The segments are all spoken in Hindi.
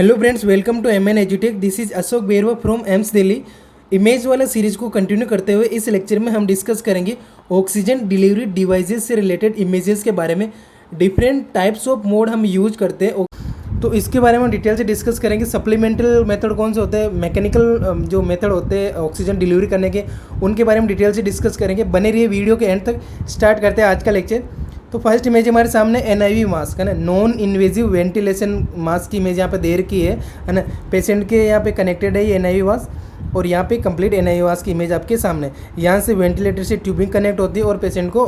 Hello friends, welcome to MN एजुटेक। This is Ashok Berwa from AIIMS Delhi. Image वाला सीरीज को कंटिन्यू करते हुए इस लेक्चर में हम डिस्कस करेंगे ऑक्सीजन डिलीवरी डिवाइसेस से रिलेटेड इमेजेस के बारे में। डिफरेंट टाइप्स ऑफ मोड हम यूज करते हैं, तो इसके बारे में हम डिटेल से डिस्कस करेंगे। सप्लीमेंटल मेथड कौन से होते हैं, मैकेनिकल जो मेथड होते हैं ऑक्सीजन डिलीवरी करने के, उनके बारे में डिटेल से डिस्कस करेंगे। बने रहिए वीडियो के एंड तक। स्टार्ट करते हैं आज का लेक्चर। तो फर्स्ट इमेज हमारे सामने NIV मास्क है ना, नॉन इन्वेजिव वेंटिलेशन मास्क की इमेज यहाँ पे दे रखी है ना। पेशेंट के यहाँ पे कनेक्टेड है ये NIV मास्क, और यहाँ पे कंप्लीट NIV मास्क की इमेज आपके सामने। यहाँ से वेंटिलेटर से ट्यूबिंग कनेक्ट होती है और पेशेंट को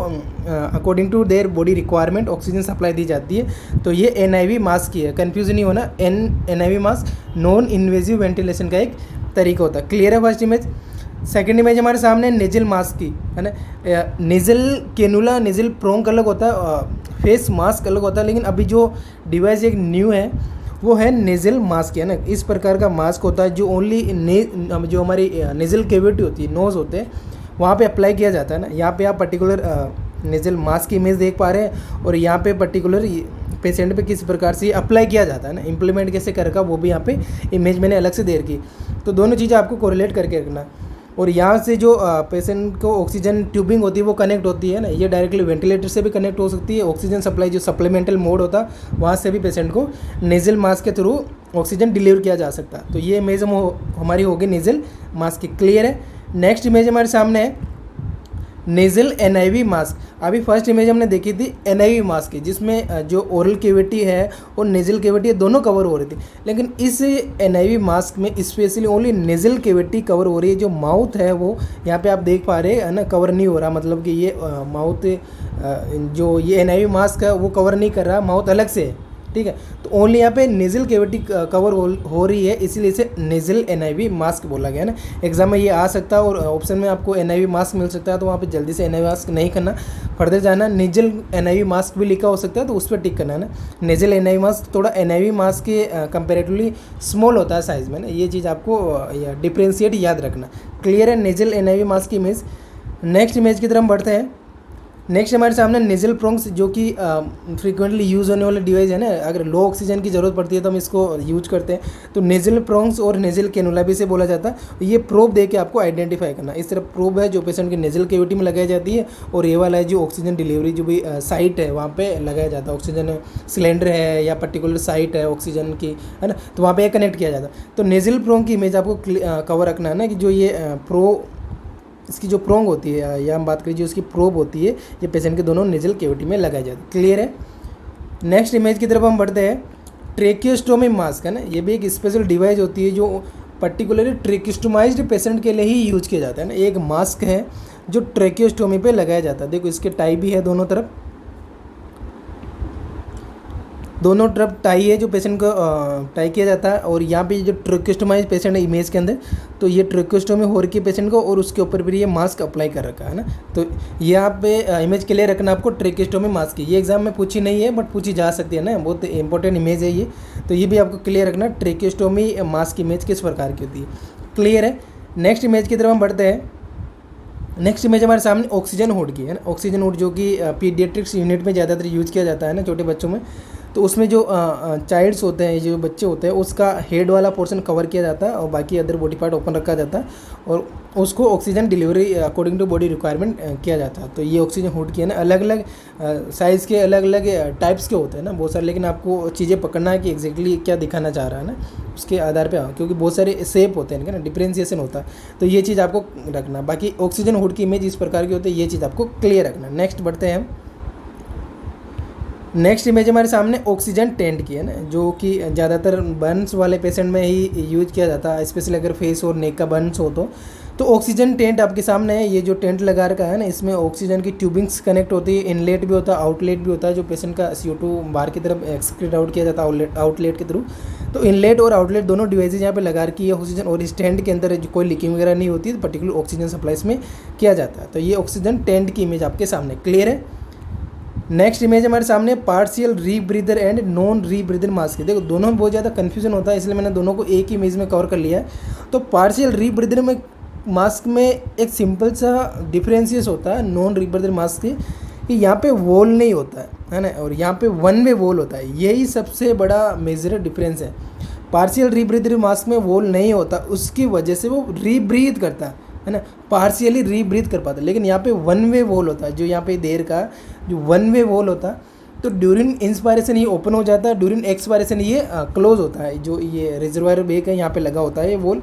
according to their body requirement oxygen supply दी जाती है। तो ये NIV मास्क की है, कन्फ्यूज नहीं होना। NIV mask non invasive ventilation का एक तरीका होता है। क्लियर है फर्स्ट इमेज। सेकेंड इमेज हमारे सामने नेजल मास्क की है ना। नेजल कैनुला, नेजल प्रोंग अलग होता है, फेस मास्क अलग होता है, लेकिन अभी जो डिवाइस एक न्यू है वो है नेजल मास्क है ना। इस प्रकार का मास्क होता है जो ओनली जो हमारी नेजल कैविटी होती है, नोज़ होते हैं, वहाँ पे अप्लाई किया जाता है ना। यहाँ पे आप पर्टिकुलर नेजल मास्क की इमेज देख पा रहे हैं, और यहाँ पे पर्टिकुलर पेशेंट पे किस प्रकार से अप्लाई किया जाता है ना, इम्प्लीमेंट कैसे करेगा वो भी यहाँ पे इमेज मैंने अलग से दे रखी। तो दोनों चीज़ें आपको कोरिलेट करके रखना। और यहाँ से जो पेशेंट को ऑक्सीजन ट्यूबिंग होती है वो कनेक्ट होती है ना, ये डायरेक्टली वेंटिलेटर से भी कनेक्ट हो सकती है। ऑक्सीजन सप्लाई जो सप्लीमेंटल मोड होता है वहाँ से भी पेशेंट को नेजल मास्क के थ्रू ऑक्सीजन डिलीवर किया जा सकता है। तो ये इमेज हमारी होगी नेजल मास्क की। क्लियर है। नेक्स्ट इमेज हमारे सामने है नेजल NIV मास्क। अभी फर्स्ट इमेज हमने देखी थी NIV मास्क की, जिसमें जो ओरल कैविटी है और नेजल कैविटी है दोनों कवर हो रही थी। लेकिन इस NIV मास्क में specially only nasal cavity cover हो रही है। जो माउथ है वो यहाँ पे आप देख पा रहे हैं ना, कवर नहीं हो रहा। मतलब कि ये माउथ जो ये NIV मास्क है वो कवर नहीं कर रहा, माउथ अलग से है, ठीक है। तो ओनली यहाँ पे नेजल कैविटी कवर हो रही है, इसीलिए इसे नेजल NIV मास्क बोला गया ना। एग्जाम में ये आ सकता है और ऑप्शन में आपको NIV मास्क मिल सकता है, तो वहाँ पे जल्दी से NIV मास्क नहीं करना, फर्दर जाना। नेजल NIV मास्क भी लिखा हो सकता है, तो उस पर टिक करना है ना। नेजल NIV मास्क थोड़ा NIV मास्क के कंपेरेटिवली स्मॉल होता है साइज़ में ना, ये चीज़ आपको डिफ्रेंशिएट याद रखना। क्लियर है नेजल NIV मास्क की इमेज। नेक्स्ट इमेज की तरफ हम बढ़ते हैं। नेक्स्ट हमारे सामने नेजल प्रोंग्स, जो कि फ्रीक्वेंटली यूज़ होने वाला डिवाइस है ना। अगर लो ऑक्सीजन की ज़रूरत पड़ती है तो हम इसको यूज करते हैं। तो नेजल प्रोंग्स और नेजल कैनुला भी से बोला जाता है। ये प्रोब दे के आपको आइडेंटिफाई करना। इस तरफ प्रोब है जो पेशेंट की नेजल कैविटी में लगाई जाती है, और ये वाला है जो ऑक्सीजन डिलीवरी जो भी साइट है वहाँ पर लगाया जाता है। ऑक्सीजन सिलेंडर है या पर्टिकुलर साइट है ऑक्सीजन की, है ना, तो वहाँ पर कनेक्ट किया जाता है। तो नेजल प्रोंग की इमेज आपको कवर रखना है ना, कि जो ये इसकी जो प्रोंग होती है, या हम बात करें जो इसकी प्रोब होती है, ये पेशेंट के दोनों नेजल कैविटी में लगाई जाती है। क्लियर है। नेक्स्ट इमेज की तरफ हम बढ़ते हैं। ट्रेकियोस्टोमी मास्क है ना, ये भी एक स्पेशल डिवाइस होती है जो पर्टिकुलरली ट्रेकियोस्टोमाइज्ड पेशेंट के लिए ही यूज किया जाता है ना। एक मास्क है जो ट्रेकियोस्टोमी पे लगाया जाता है। देखो इसके टाई भी है, दोनों तरफ टाई है जो पेशेंट को टाई किया जाता है। और यहाँ पे जो ट्रेकियोस्टोमाइज पेशेंट है इमेज के अंदर, तो ये ट्रेकियोस्टोमी हो रखी है पेशेंट को, और उसके ऊपर भी ये मास्क अप्लाई कर रखा है ना। तो यहाँ पे इमेज क्लियर रखना आपको ट्रेकियोस्टोमी मास्क की। ये एग्जाम में पूछी नहीं है बट पूछी जा सकती है ना, बहुत इंपॉर्टेंट इमेज है ये। तो ये भी आपको क्लियर रखना, ट्रेकियोस्टोमी मास्क की इमेज किस प्रकार की होती है। क्लियर है। नेक्स्ट इमेज की तरफ हम बढ़ते हैं। नेक्स्ट इमेज हमारे सामने ऑक्सीजन हुड की है ना। ऑक्सीजन हुड जो कि पीडियाट्रिक्स यूनिट में ज़्यादातर यूज किया जाता है ना, छोटे बच्चों में। तो उसमें जो चाइल्ड्स होते हैं, जो बच्चे होते हैं, उसका हेड वाला पोर्शन कवर किया जाता है और बाकी अदर बॉडी पार्ट ओपन रखा जाता है, और उसको oxygen delivery according to body requirement किया जाता है। तो ये ऑक्सीजन हुड की है ना। अलग अलग साइज़ के, अलग अलग टाइप्स के होते हैं ना बहुत सारे, लेकिन आपको चीज़ें पकड़ना है कि एग्जैक्टली क्या दिखाना चाह रहा है ना, उसके आधार पर, क्योंकि बहुत सारे शेप होते हैं ना, डिफ्रेंशिएशन होता है। तो ये चीज़ आपको रखना। बाकी ऑक्सीजन हुड की इमेज इस प्रकार की होती है, ये चीज़ आपको क्लियर रखना। नेक्स्ट बढ़ते हैं हम। नेक्स्ट इमेज हमारे सामने ऑक्सीजन टेंट की है ना, जो कि ज़्यादातर बर्न्स वाले पेशेंट में ही यूज किया जाता है, स्पेशली अगर फेस और नेक का बर्न्स हो तो ऑक्सीजन टेंट आपके सामने है। ये जो टेंट लगा रखा है ना, इसमें ऑक्सीजन की ट्यूबिंग्स कनेक्ट होती है, इनलेट भी होता है, आउटलेट भी होता है, जो पेशेंट का CO2 बाहर की तरफ एक्सक्रीट आउट किया जाता है आउटलेट के थ्रू। तो इनलेट और आउटलेट दोनों डिवाइसेज यहाँ पे लगा रखी है ऑक्सीजन, और इस टेंट के अंदर कोई लीकिंग वगैरह नहीं होती, तो पर्टिकुलर ऑक्सीजन सप्लाई इसमें किया जाता है। तो ये ऑक्सीजन टेंट की इमेज आपके सामने। क्लियर है। नेक्स्ट इमेज हमारे सामने पार्शियल रीब्रीदर एंड नॉन रीब्रीदर मास्क है। देखो दोनों में बहुत ज़्यादा कन्फ्यूजन होता है, इसलिए मैंने दोनों को एक ही इमेज में कवर कर लिया है। तो पार्शियल रीब्रीदर में मास्क में एक सिंपल सा डिफरेंशियस होता है नॉन रीब्रीदर मास्क के, कि यहाँ पे वॉल नहीं होता है ना, और यहाँ पे वन वे वॉल होता है। यही सबसे बड़ा मेजर डिफरेंस है। पार्शियल रीब्रीथर मास्क में वॉल नहीं होता, उसकी वजह से वो रीब्रीथ करता है ना, पार्शियली रीब्रीथ कर पाता है। लेकिन यहाँ पे वन वे वॉल होता है, जो यहाँ पे देर का जो वन वे वॉल होता है, तो ड्यूरिंग इंस्पायरेशन ये ओपन हो जाता है, ड्यूरिंग एक्सपायरेशन ये क्लोज होता है। जो ये रिजर्वायर बेक है यहाँ पे लगा होता है ये वॉल,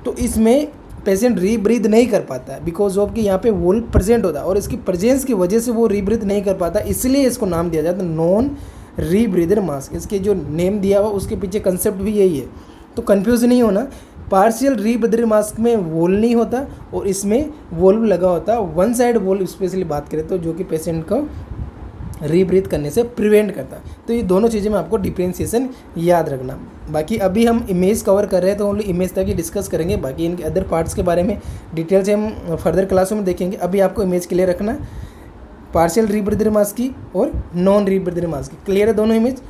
तो इसमें पेशेंट रीब्रीथ नहीं कर पाता है बिकॉज ऑफ कि यहाँ पे वॉल प्रेजेंट होता है और इसकी प्रेजेंस की वजह से वो रीब्रीथ नहीं कर पाता, इसलिए इसको नाम दिया जाता है नॉन रीब्रीदर मास्क। इसके जो नेम दिया हुआ उसके पीछे कंसेप्ट भी यही है, तो कन्फ्यूज नहीं होना। पार्शियल रीब्रीदर मास्क में वॉल नहीं होता और इसमें वॉल्व लगा होता है, वन साइड वॉल्व स्पेशली बात करें तो, जो कि पेशेंट को रीब्रीथ करने से प्रिवेंट करता है। तो ये दोनों चीज़ें में आपको डिफ्रेंशिएशन याद रखना। बाकी अभी हम इमेज कवर कर रहे हैं तो ओनली इमेज तक ही डिस्कस करेंगे, बाकी इनके अदर पार्ट्स के बारे में डिटेल से हम फर्दर क्लासों में देखेंगे। अभी आपको इमेज क्लियर रखना, पार्शियल रीब्रीदर मास्क की और नॉन रीब्रीदर मास्क की। क्लियर है दोनों इमेज।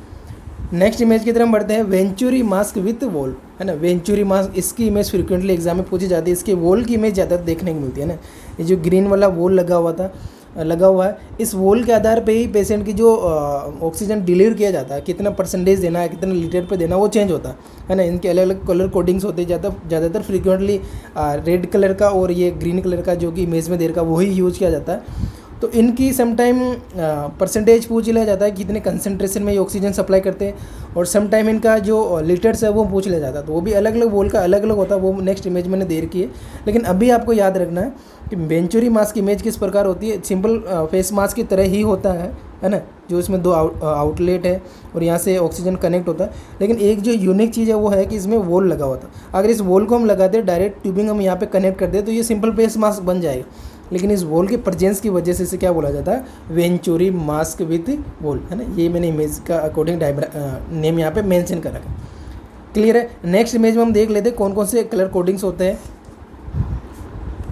नेक्स्ट इमेज की तरफ बढ़ते हैं, वेंचुरी मास्क विथ वॉल, है ना। वेंचुरी मास्क, इसकी इमेज फ्रिक्वेंटली एग्जाम में पूछी जाती है, इसके वॉल की इमेज ज़्यादा देखने को मिलती है ना। ये जो ग्रीन वाला वॉल लगा हुआ है, इस वॉल के आधार पे ही पेशेंट की जो ऑक्सीजन डिलीवर किया जाता है, कितना परसेंटेज देना है, कितना लीटर पे देना, वो चेंज होता है ना। इनके अलग अलग कलर कोडिंग्स होते हैं, ज़्यादातर फ्रीक्वेंटली रेड कलर का और ये ग्रीन कलर का जो कि इमेज में देर का वही यूज़ किया जाता है। तो इनकी समटाइम परसेंटेज पूछ लिया जाता है कि कितने कंसंट्रेशन में ये ऑक्सीजन सप्लाई करते हैं, और समटाइम इनका जो लीटर्स है वो पूछ लिया जाता है। तो वो भी अलग अलग वॉल का अलग अलग होता है, वो नेक्स्ट इमेज मैंने देर की है। लेकिन अभी आपको याद रखना है कि वेंचुरी मास्क इमेज किस प्रकार होती है, सिंपल फेस मास्क की तरह ही होता है ना, जो इसमें दो आउटलेट है और यहाँ से ऑक्सीजन कनेक्ट होता है। लेकिन एक जो यूनिक चीज़ है वो है कि इसमें वॉल लगा होता है। अगर इस वॉल को हम लगा दें, डायरेक्ट ट्यूबिंग हम यहाँ पे कनेक्ट कर दें, तो ये सिंपल फेस मास्क बन जाएगा। लेकिन इस वॉल के प्रेजेंस की वजह से इसे क्या बोला जाता है, वेंचुरी मास्क विथ वॉल, है ना। ये मैंने इमेज का अकॉर्डिंग नेम यहाँ पे मेंशन कर रखा है। क्लियर है। नेक्स्ट इमेज में हम देख लेते हैं कौन कौन से कलर कोडिंग्स होते हैं।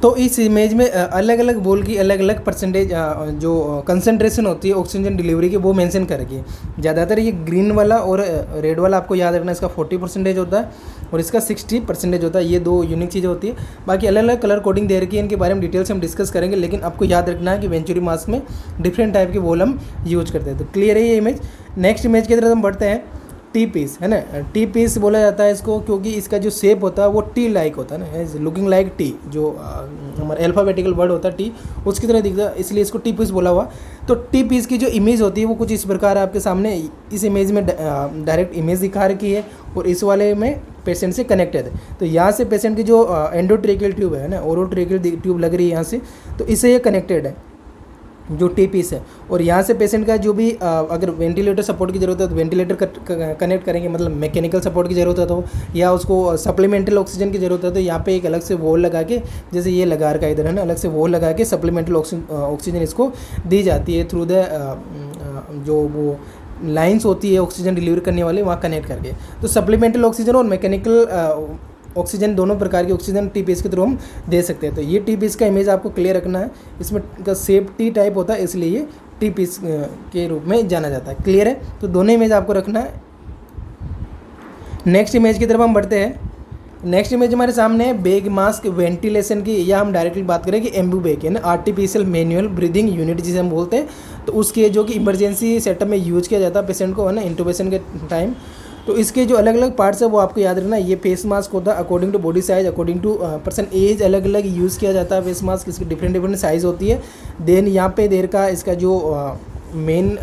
तो इस इमेज में अलग अलग वॉल की अलग अलग परसेंटेज जो कंसंट्रेशन होती है ऑक्सीजन डिलीवरी की, वो मेंशन कर रखी है। ज़्यादातर ये ग्रीन वाला और रेड वाला आपको याद रखना, इसका 40% होता है और इसका 60% होता है। ये दो यूनिक चीज़ें होती है। बाकी अलग अलग कलर कोडिंग दे रखी है, इनके बारे में डिटेल से हम डिस्कस करेंगे। लेकिन आपको याद रखना है कि वेंचुरी मास्क में डिफरेंट टाइप के वॉल हम यूज करते हैं। तो क्लियर है ये इमेज। नेक्स्ट इमेज की तरफ हम बढ़ते हैं, टी पीस, है ना। टी पीस बोला जाता है इसको क्योंकि इसका जो शेप होता है वो टी लाइक होता है ना, लुकिंग लाइक टी, जो हमारा अल्फ़ाबेटिकल वर्ड होता है टी, उसकी तरह दिखता है, इसलिए इसको टी पीस बोला हुआ। तो टी पीस की जो इमेज होती है वो कुछ इस प्रकार आपके सामने इस इमेज में डायरेक्ट इमेज दिखा रखी है और इस वाले में पेशेंट से कनेक्टेड है। तो यहाँ से पेशेंट की जो एंडोट्रेकियल ट्यूब है ना, ओरोट्रेकियल ट्यूब लग रही है यहाँ से, तो इससे ये कनेक्टेड है जो टी पीस है। और यहाँ से पेशेंट का जो भी अगर वेंटिलेटर सपोर्ट की ज़रूरत है तो वेंटिलेटर कनेक्ट करेंगे, मतलब मैकेनिकल सपोर्ट की ज़रूरत है तो, या उसको सप्लीमेंटल ऑक्सीजन की ज़रूरत है तो यहाँ पे एक अलग से वॉल लगा के, जैसे ये लगा रखा है इधर, है ना, अलग से वॉल लगा के सप्लीमेंटल ऑक्सीजन इसको दी जाती है थ्रू द जो वो लाइन्स होती है ऑक्सीजन डिलीवर करने वाले, वहाँ कनेक्ट करके। तो सप्लीमेंटल ऑक्सीजन और मैकेनिकल ऑक्सीजन, दोनों प्रकार की ऑक्सीजन टी पीस के थ्रू हम दे सकते हैं। तो ये टी पीस का इमेज आपको क्लियर रखना है, इसमें का शेप टी टाइप होता है, इसलिए ये टी पीस के रूप में जाना जाता है। क्लियर है। तो दोनों इमेज आपको रखना है। नेक्स्ट इमेज की तरफ हम बढ़ते हैं। नेक्स्ट इमेज हमारे सामने है बेग मास्क वेंटिलेशन की, या हम डायरेक्टली बात करें कि एम्बू बेग, है ना, आर्टिफिशियल मैनुअल ब्रीदिंग यूनिट जिसे हम बोलते हैं। तो उसके जो कि इमरजेंसी सेटअप में यूज किया जाता है पेशेंट को, है ना, इंटूबेशन के टाइम। तो इसके जो अलग अलग पार्ट्स है वो आपको याद रखना है। ये फेस मास्क होता है, according to body size, according to person age अलग अलग यूज़ किया जाता है फेस मास्क, इसकी डिफरेंट साइज़ होती है। देन यहाँ पे देर का इसका जो मेन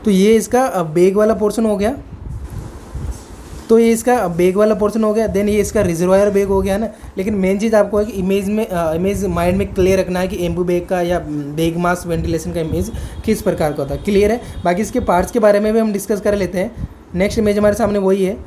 तो ये इसका बेग वाला पोर्शन हो गया। तो ये इसका बेग वाला पोर्शन हो गया। देन ये इसका रिजर्वायर बेग हो गया ना। लेकिन मेन चीज़ आपको है कि इमेज माइंड में क्लियर रखना है कि एम्बू बेग का या बेग मास्क वेंटिलेशन का इमेज किस प्रकार का होता है। क्लियर है। बाकी इसके पार्ट्स के बारे में भी हम डिस्कस कर लेते हैं। नेक्स्ट इमेज हमारे सामने वही है।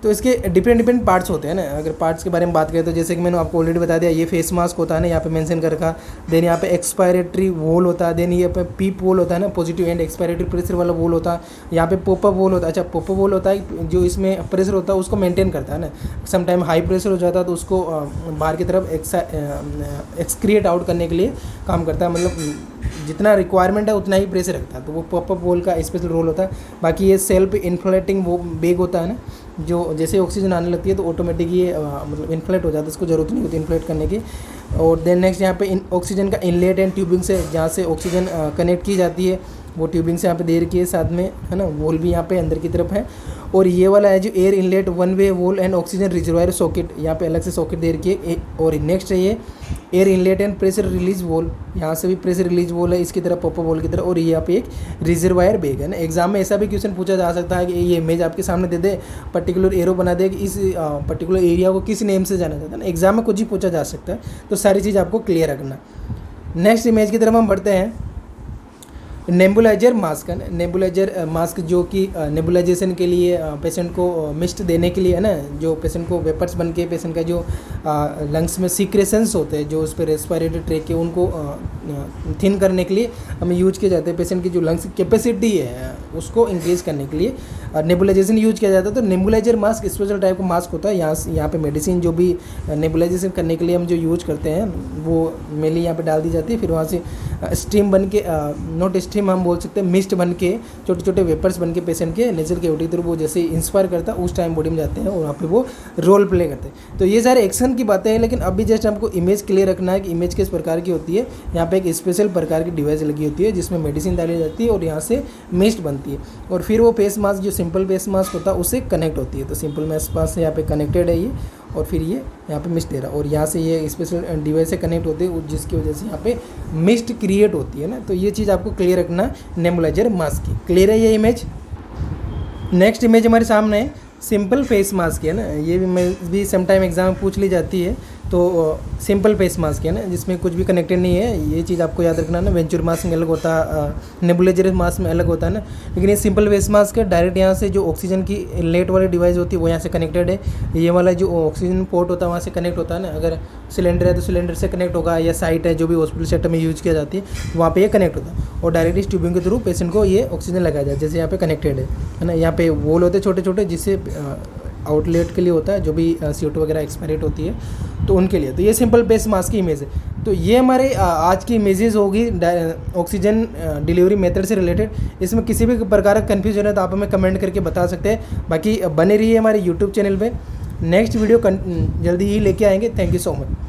तो इसके डिफरेंट पार्ट्स होते हैं ना। अगर पार्ट्स के बारे में बात करें तो जैसे कि मैंने आपको ऑलरेडी बता दिया, ये फेस मास्क होता है ना, यहाँ पे मेंशन कर रखा। देन यहाँ पे एक्सपायरेटरी वॉल होता है। देन ये पे पीप वॉल होता है ना, पॉजिटिव एंड एक्सपायरेटरी प्रेशर वाला वॉल होता है। यहाँ पे पॉपअप वॉल होता है। अच्छा, पॉपअप वॉल होता है जो इसमें प्रेशर होता है उसको मेंटेन करता है ना। समटाइम हाई प्रेशर हो जाता है तो उसको बाहर की तरफ एक्सक्रिएट आउट करने के लिए काम करता है, मतलब जितना रिक्वायरमेंट है उतना ही प्रेशर रखता है। तो वो पॉपअप वॉल का स्पेशल रोल होता है। बाकी ये सेल्फ इन्फ्लेटिंग वो बेग होता है ना, जो जैसे ऑक्सीजन आने लगती है तो ऑटोमेटिक ये मतलब इन्फ्लेट हो जाता है, इसको ज़रूरत नहीं होती इन्फ्लेट करने की। और देन नेक्स्ट यहाँ पे ऑक्सीजन का इनलेट एंड ट्यूबिंग से, जहाँ से ऑक्सीजन कनेक्ट की जाती है वो ट्यूबिंग से यहाँ पे दे रखी है साथ में, है ना। वोल भी यहाँ पे अंदर की तरफ है। और ये वाला है जो air inlet one way valve and oxygen reservoir socket, यहाँ पे अलग से सॉकेट दे रखी है। और नेक्स्ट है ये air inlet and pressure release valve, यहाँ से भी प्रेशर रिलीज वोल है इसकी तरफ, पॉपर वोल की तरफ। और ये यहाँ पे एक रिजर्वायर बैग है ना। एग्जाम में ऐसा भी क्वेश्चन पूछा जा सकता है कि ये इमेज आपके सामने दे दे, पर्टिकुलर एरो बना दे कि इस पर्टिकुलर एरिया को किस नेम से जाना जाता है ना। एग्जाम में कुछ ही पूछा जा सकता है, तो सारी चीज़ आपको क्लियर रखना। नेक्स्ट इमेज की तरफ हम बढ़ते हैं। नेबुलाइजर मास्क है। नेबुलाइजर मास्क जो कि नेबुलाइजेशन के लिए पेशेंट को मिस्ट देने के लिए है ना, जो पेशेंट को वेपर्स बन के पेशेंट का जो लंग्स में सीक्रेशंस होते हैं जो उस पर रेस्पिरेटरी ट्रैक के उनको थिन करने के लिए हमें यूज किया जाता है। पेशेंट की जो लंग्स कैपेसिटी है उसको इंक्रीज करने के लिए नेबुलाइजेशन यूज किया जाता है। तो नेबुलाइजर मास्क स्पेशल टाइप का मास्क होता है। यहाँ पे मेडिसिन जो भी नेबुलाइजेशन करने के लिए हम जो यूज करते हैं वो मेनली यहाँ पे डाल दी जाती है। फिर वहाँ से स्टीम बन के नॉट स्टीम हम बोल सकते हैं, मिस्ट बन के छोटे छोटे वेपर्स बन के पेशेंट के नेजल कैविटी की तरफ वो जैसे इंस्पायर करता है उस टाइम बॉडी में जाते हैं और वहाँ पे वो रोल प्ले करते हैं। तो ये सारे एक्शन की बातें हैं, लेकिन अभी जस्ट हमको इमेज क्लियर रखना है कि इमेज किस प्रकार की होती है। यहाँ पे एक स्पेशल प्रकार की डिवाइस लगी होती है जिसमें मेडिसिन डाली जाती है और यहाँ से मिस्ट बनती है और फिर वो फेस मास्क जो सिंपल फेस मास्क होता है उससे कनेक्ट होती है। तो सिंपल फेस मास्क से यहाँ पे कनेक्टेड है ये और फिर ये यहाँ पे मिस्ट दे रहा है और यहाँ से ये स्पेशल डिवाइस से कनेक्ट होते हैं जिसकी वजह से यहाँ पे मिस्ट क्रिएट होती है ना। तो ये चीज़ आपको क्लियर रखना नेबुलाइजर मास्क की। क्लियर है ये इमेज। नेक्स्ट इमेज हमारे सामने है सिंपल फेस मास्क है ना। ये भी समटाइम एग्जाम में पूछ ली जाती है। तो सिंपल फेस मास्क है ना जिसमें कुछ भी कनेक्टेड नहीं है। ये चीज़ आपको याद रखना ना, वेंचुर मास्क में अलग होता है, नेबुलाइजर मास्क में अलग होता है ना। लेकिन ये सिंपल फेस मास्क है, डायरेक्ट यहाँ से जो ऑक्सीजन की इनलेट वाली डिवाइस होती है वो यहाँ से कनेक्टेड है। ये वाला जो ऑक्सीजन पोर्ट होता है वहाँ से कनेक्ट होता है ना। अगर सिलेंडर है तो सिलेंडर से कनेक्ट होगा, या साइट है जो भी हॉस्पिटल सेटअप में यूज किया जाती है वहाँ पे ये कनेक्ट होता है और डायरेक्ट इस ट्यूबिंग के थ्रू पेशेंट को ये ऑक्सीजन लगाया जाए जैसे यहाँ पे कनेक्टेड है ना। यहाँ पे वोल होते हैं छोटे छोटे जिससे आउटलेट के लिए होता है जो भी CO2 वगैरह एक्सपायरेट होती है तो उनके लिए। तो ये सिंपल फेस मास्क की इमेज है। तो ये हमारे आज की इमेजेस होगी ऑक्सीजन डिलीवरी मेथड से रिलेटेड। इसमें किसी भी प्रकार का कन्फ्यूजन है तो आप हमें कमेंट करके बता सकते हैं। बाकी बने रहिए हमारे यूट्यूब चैनल पे, नेक्स्ट वीडियो जल्दी ही लेके आएंगे। Thank you so much.